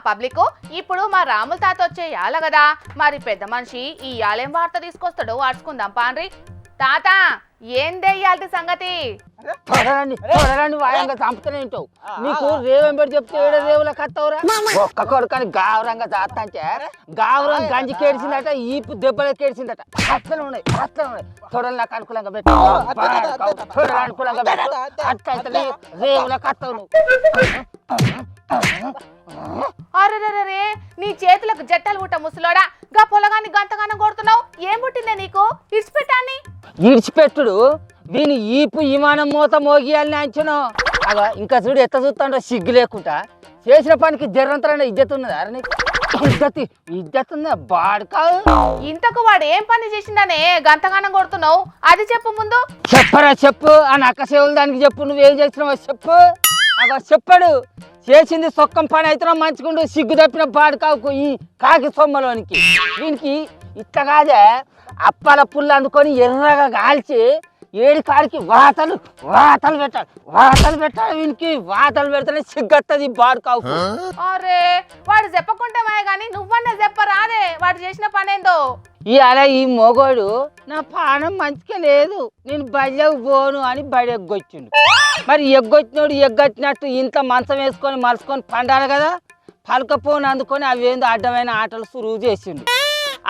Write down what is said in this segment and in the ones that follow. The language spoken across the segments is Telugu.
పబ్లిక్ ఇప్పుడు మా రాముల తాత వచ్చే యాల కదా, మరి పెద్ద మనిషి ఈ యాలేం వార్త తీసుకొస్తాడో వాడుచుకుందాం పాండ్రి. తాత ఏందెయ్యాలి సంగతి? వాయంగా చంపుతూనే ఉంటావు. నీకు రేవెంబడి చెప్తే ఏడో రేవుల కత్తవురా. ఒక్క కొడుకని గావరంగా దాస్తంటే గావరం గంజి కేడిసిందట, ఈపు దెబ్బలు కేడిసిందట. అట్లనే ఉన్నాయి తొడలు నాకు అనుకూలంగా పెట్టు, తొడలు అనుకూలంగా పెట్టు. అట్లయితే రేవుల కత్తవు నువ్వు. అరే నీ చేతులకు జట్టలు పుట్ట ముసలోడా, గా పొలగాన్ని గంతగానం కొడుతున్నావు. ఏం పుట్టిందే నీకు? ఇడిచిపెట్టాన్ని. ఇడిచిపెట్టుడు వీని ఈపు విమానం మూత మోగియాలని అంచను. అలా ఇంకా చూడు ఎత్త చూస్తాడో సిగ్గు లేకుండా. చేసిన పనికి జర్రంతరైనా ఇజ్జత్ ఉన్నది. అరే నీకు ఇజ్జత్ ఉందా బాడుకా? ఇంతకు వాడు ఏం పని చేసిందనే గంతగానం కొడుతున్నావు? అది చెప్పు ముందు. చెప్పరా చెప్పు. ఆ నక్క సేవలు దానికి చెప్పు. నువ్వేం చేసినావో చెప్పు. అలా చెప్పాడు. చేసింది సొక్కం పని అయితే మంచుకుంటూ సిగ్గు తప్పిన బాడుకాకు ఈ కాకి సొమ్మలోనికి. వీనికి ఇట్లా కాదే, అప్పాల పుల్ల అందుకొని ఎర్రగా కాల్చి ఏడి కాడికి వాతలు పెట్టాలి. వీనికి వాతలు పెడితేనే సిగ్గత్తది బాడుకావు. అరే వాడు చెప్పకుండా మాయ గాని నువ్వన్నా చెప్పరాదే వాడు చేసిన పనేందో. అలా ఈ మొగోడు నా పానం మంచిగా లేదు, నేను బయలకు పోను అని బడి ఎగ్గొచ్చిండు. మరి ఎగ్గొచ్చినోడు ఎగ్గొచ్చినట్టు ఇంత మంచం వేసుకొని మలుసుకొని పండాలి కదా. పలకపోను అందుకొని అవేందో అడ్డమైన ఆటలు సురువు చేసిండు.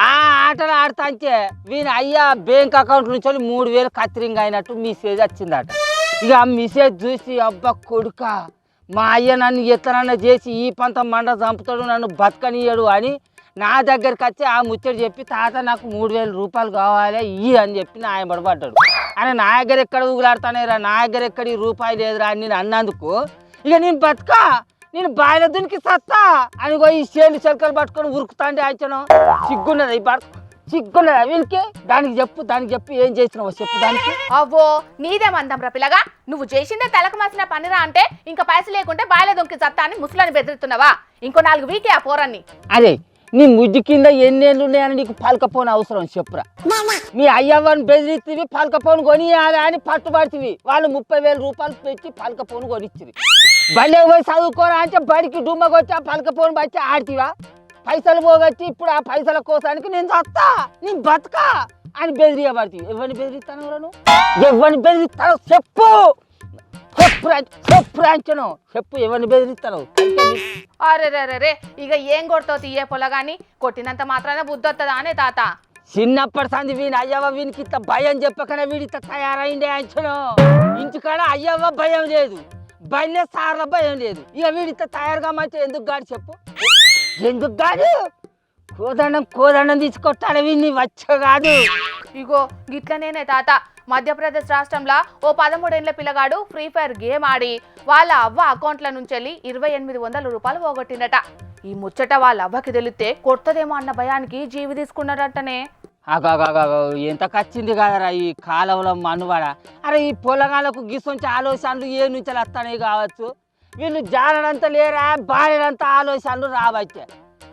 ఆ ఆటలు ఆడుతాంటే వీని అయ్యా బ్యాంక్ అకౌంట్ నుంచి 3000 కత్తిరింగ్ అయినట్టు మెసేజ్ వచ్చిందట. ఇక ఆ మెసేజ్ చూసి అబ్బా కొడుక, మా అయ్య నన్ను ఎత్తనన్నా చేసి ఈ పంత మండ చంపుతాడు, నన్ను బతకనియడు అని నా దగ్గరికి వచ్చి ఆ ముచ్చడి చెప్పి, తాత నాకు 3000 రూపాయలు కావాలి ఇయ్యి అని చెప్పి నా ఆయన పడ్డాడు. అని నా దగ్గర ఎక్కడ ఊగులాడుతానేరా, నా దగ్గర ఎక్కడ రూపాయలు లేదురా అని నేను అన్నందుకు ఇక నేను బతకా, నేను బాయిల దునికి సత్తా అని పోయి చేలు చెలకలు పట్టుకొని ఉరుకుతాండి ఆయచను. సిగ్గున్నది సిగ్గున్నది వీనికి. దానికి చెప్పు ఏం చేసినావో చెప్పు దానికి. అవ్వో నీదే మందం రా పిల్లగా, నువ్వు చేసిందే తలకు మాసిన పనిరా అంటే ఇంకా పైసలు లేకుంటే బాయిల దొంకి సత్తా అని ముసలని బెదిరిస్తున్నావా? ఇంకో 4 వీకే ఆ పోరాన్ని. అరే నీ ముజ్జు కింద ఎన్నేళ్ళు ఉన్నాయని నీకు పలకపోను అవసరం చెప్పురా. మీ అయ్యవ్వని బెదిరిస్తేవి పలకపోను కొనియాలి అని పట్టుబడుతుంది. వాళ్ళు 30,000 రూపాయలు పెట్టి పలకపోను కొనిచ్చిరి. బళ్ళే పోయి చదువుకోరా అంటే బడికి డుమ్మకొచ్చి ఆ పలకపోను బట్టి ఆడుతీవా? పైసలు పోగొచ్చి ఇప్పుడు ఆ పైసల కోసానికి నేను చస్తా, నేను బతకా అని బెదిరియబడుతుంది. ఎవరిని బెదిరిస్తాను? ఎవరిని బెదిరిస్తాను చెప్పు. చెప్పు ఎవరిని బెదిరిస్తాను? అరే ఇక ఏం కొడతావు తీయే పొలగాని, కొట్టినంత మాత్రాన బుద్ధి వస్తుందా అనే తాత? చిన్నప్పటి సంది వీని అయ్యవ్వ వీనికి ఇంత భయం చెప్పకనే వీడి తయారైండే అంచను. ఇంటికాడ అయ్యవ్వ భయం లేదు, బయలే సార్ల భయం లేదు. ఇక వీడితో తయారుగా మంచి ఎందుకు గాడు చెప్పు? ఎందుకు గాడు? కోదండం తీసుకొట్టాడు వీడిని వచ్చగాదు. ఇగో గిట్లనేనే తాత, మధ్యప్రదేశ్ రాష్ట్రంలో ఓ 13 ఏళ్ల పిల్లగాడు ఫ్రీ ఫైర్ గేమ్ ఆడి వాళ్ళ అవ్వ అకౌంట్ల నుంచి 2800 రూపాయలు పోగొట్టిందట. ఈ ముచ్చట వాళ్ళ అవ్వకి తెలిస్తే కొడుతుందేమో అన్న భయానికి జీవి తీసుకున్నాడటనే. ఎంత కచ్చింది కదరా ఈ కాలంలో మనువాడ. అరే ఈ పొలగాలకు గిసొంచి ఆలోచనలు ఏ నుంచి వస్తాయి కావచ్చు. వీళ్ళు జానడంతా లేరా, బాలేనంత ఆలోచనలు రావచ్చు.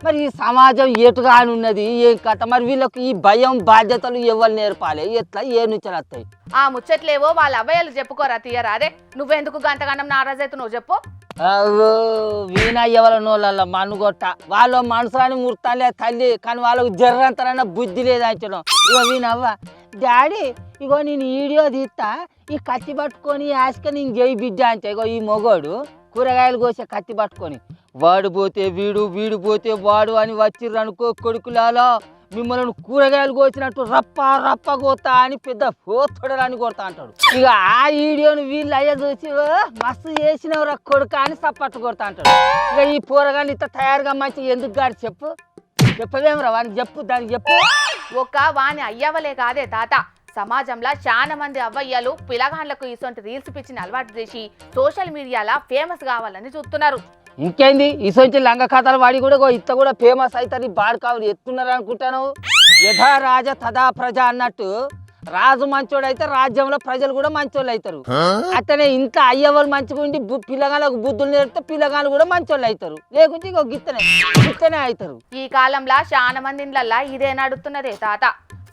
మరి ఈ సమాజం ఎటుగా ఉన్నది ఏం కథ? మరి వీళ్ళకి ఈ భయం బాధ్యతలు ఎవరు నేర్పాలి? ఎట్లా ఏ నుంచి వస్తాయి? ఆ ముచ్చట్లేవో వాళ్ళ అవ్వయ్యలు చెప్పుకోరా తీయరా. అదే నువ్వెందుకు గంతగానం నారాజైతే నువ్వు చెప్పు. వీణ ఎవరి నోళ్ళ మనుగొట్ట వాళ్ళ మనసులని ముర్తాలే తల్లి, కానీ వాళ్ళకు జర్రంతరైనా బుద్ధి లేదు అంచడం. ఇగో వీణవ్వ డాడీ ఇగో నేను వీడియో తీస్తా, ఈ కత్తి పట్టుకొని ఆశక నేను చేయి బిడ్డ అంటే. ఇగో ఈ మొగోడు కూరగాయలు కోసే కత్తి పట్టుకొని వాడు పోతే వీడు, వీడు పోతే వాడు అని వచ్చిర్రు అనుకో కొడుకులాలో, మిమ్మల్ని కూరగాయలు కోసినట్టు రప్ప కోతా అని పెద్ద పోతొడలని కొడతా అంటాడు. ఇక ఆ వీడియోని వీళ్ళు అయ్యా చూసి మస్తు చేసినవరా కొడుక అని సప్పట్టు కొడతా అంటాడు. ఇక ఈ కూరగాయలు ఇంత తయారుగా మంచి ఎందుకు గాడు చెప్పవేమరా వానికి చెప్పు, దానికి చెప్పు. ఒక వాని అయ్యవలే కాదే తాత, సమాజంలో చాలా మంది అవ్వయ్యలు పిల్లగాండ్లకు ఇసొంటి రీల్స్ పిచ్చిన అలవాటు చేసి సోషల్ మీడియాలో ఫేమస్ కావాలని చూస్తున్నారు. ఇంకేంది ఇసొంచి లంగ కథలు వాడి కూడా ఇత్త కూడా ఫేమస్ అవుతారు. బాడు కావాలి ఎత్తున్నారు అనుకుంటాను. యథా రాజ తదా ప్రజ అన్నట్టు రాజు మంచోడైతే రాజ్యంలో ప్రజలు కూడా మంచోళ్ళు అవుతారు. అతనే ఇంత అయ్యవాళ్ళు మంచిగా ఉండి పిల్లగాళ్ళకు బుద్ధులు నేర్పితే పిల్లగాళ్ళు కూడా మంచోళ్ళు అవుతారు. లేకుంటే ఇక గిత్తనే అవుతారు. ఈ కాలంలో చాలా మంది ఇండ్లల్లా ఇదే నడుస్తున్నదే తాత.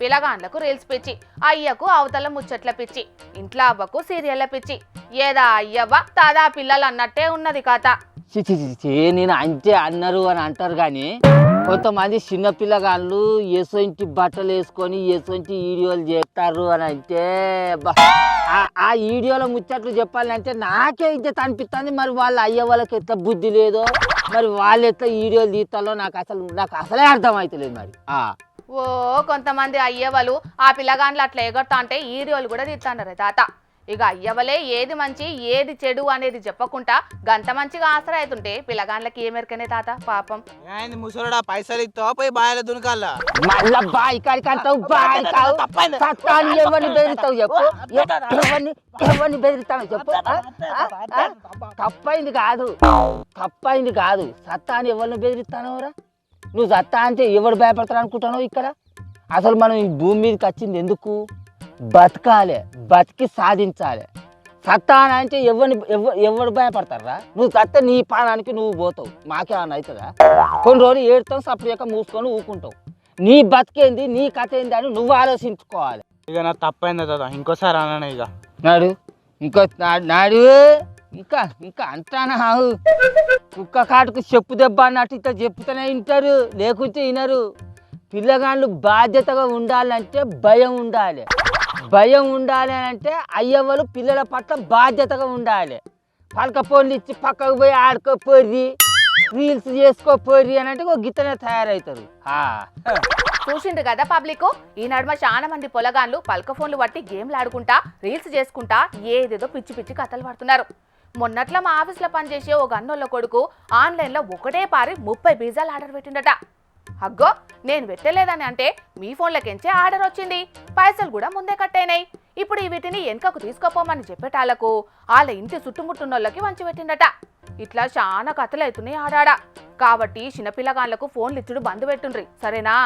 పిల్లగాండ్లకు రీల్స్ పిచ్చి, అయ్యకు అవతల ముచ్చట్ల పిచ్చి, ఇంట్లో అవ్వకు సీరియల్ల పిచ్చి. ఏదా అయ్యవ్వ తాదా పిల్లలు అన్నట్టే ఉన్నది కథ. నేను అంతే అన్నారు అని అంటారు కానీ కొంతమంది చిన్నపిల్లగాళ్ళు ఎసొంటి బట్టలు వేసుకొని ఎసొంటి వీడియోలు చేస్తారు అని అంటే ఆ వీడియోలో ముచ్చట్లు చెప్పాలంటే నాకే ఇజ్జత్ అనిపిస్తుంది. మరి వాళ్ళ అయ్యే వాళ్ళకి ఎట్లా బుద్ధి లేదో మరి వాళ్ళు ఎట్లా వీడియోలు తీస్తారో నాకు అసలే అర్థమవుతలేదు మరి. ఓ కొంతమంది అయ్యవలు ఆ పిల్లగాండ్లు అట్లా ఎగొడతా అంటే వీడియోలు కూడా తీస్తాండారు తాత. ఇక అయ్యవలే ఏది మంచి ఏది చెడు అనేది చెప్పకుండా గంత మంచిగా ఆసరా అవుతుంటే పిల్లగాండ్లకి ఏమెరకనే తాత పాపం. ముసలుడా పైసలు ఇస్తావా పోయి బాయిలో దునకాల మళ్ళా బాయి కాడికి అంటావు బాయి కావు సత్తాన్ని ఎవరిని బెదిరిస్తావు చెప్పు, ఎవరిని బెదిరిస్తావు చెప్పు. తప్పైంది కాదు సత్తాన్ని ఎవరిని బెదిరిస్తానవరా? నువ్వు సత్తా అంటే ఎవరు భయపడతారు అనుకుంటున్నావు? ఇక్కడ అసలు మనం ఈ భూమి మీదకి వచ్చింది ఎందుకు? బతకాలి, బతికి సాధించాలి. సత్తా అని అంటే ఎవరు భయపడతారా? నువ్వు సత్తా నీ పానానికి నువ్వు పోతావు, మాకేమన్నా అవుతుందా? కొన్ని రోజులు ఏడుతావు, సపరేట్గా మూసుకొని ఊకుంటావు. నీ బతికేంది, నీ కథ ఏంది అని నువ్వు ఆలోచించుకోవాలి. ఇక నా తప్పైంది కదా, ఇంకోసారి అన్న ఇక నాడు ఇంకా అంటానా? కుక్క కాటుకు చెప్పు దెబ్బ అన్నట్టు ఇట్లా చెప్తూనే వింటారు, లేకుంటే వినరు. పిల్లగాళ్ళు బాధ్యతగా ఉండాలంటే భయం ఉండాలి అని అంటే అయ్యవ్వలు పిల్లల పట్ల బాధ్యతగా ఉండాలి. పలకపోళ్ళు ఇచ్చి పక్కకు పోయి ఆడుకోపోర్రి, రీల్స్ చేసుకోపోర్రి అని అంటే ఒక గిత్తనే తయారవుతారు. చూసిండ్రు కదా పబ్లిక్, ఈ నడుమ చాలా మంది పొలగాన్లు పలక ఫోన్లు పట్టి గేమ్లు ఆడుకుంటా రీల్స్ చేసుకుంటా ఏదేదో పిచ్చి పిచ్చి కథలు పడుతున్నారు. మొన్నట్ల మా ఆఫీస్లో పనిచేసే ఒక అన్నోళ్ళ కొడుకు ఆన్లైన్లో ఒకటే పారి 30 పిజ్జాలు ఆర్డర్ పెట్టిండట. అగ్గో నేను పెట్టలేదని అంటే మీ ఫోన్లకెంచే ఆర్డర్ వచ్చింది, పైసలు కూడా ముందే కట్టయినాయి. ఇప్పుడు వీటిని వెనుకకు తీసుకోపోమని చెప్పేటాళ్లకు వాళ్ళ ఇంటి చుట్టుముట్టున్నోళ్ళకి వంచి పెట్టిండట. ఇట్లా చాలా కథలు అవుతున్నాయి ఆడాడ. కాబట్టి చిన్నపిల్లగాళ్లకు ఫోన్లు ఇచ్చుడు బంద్ పెట్టుండ్రి, సరేనా?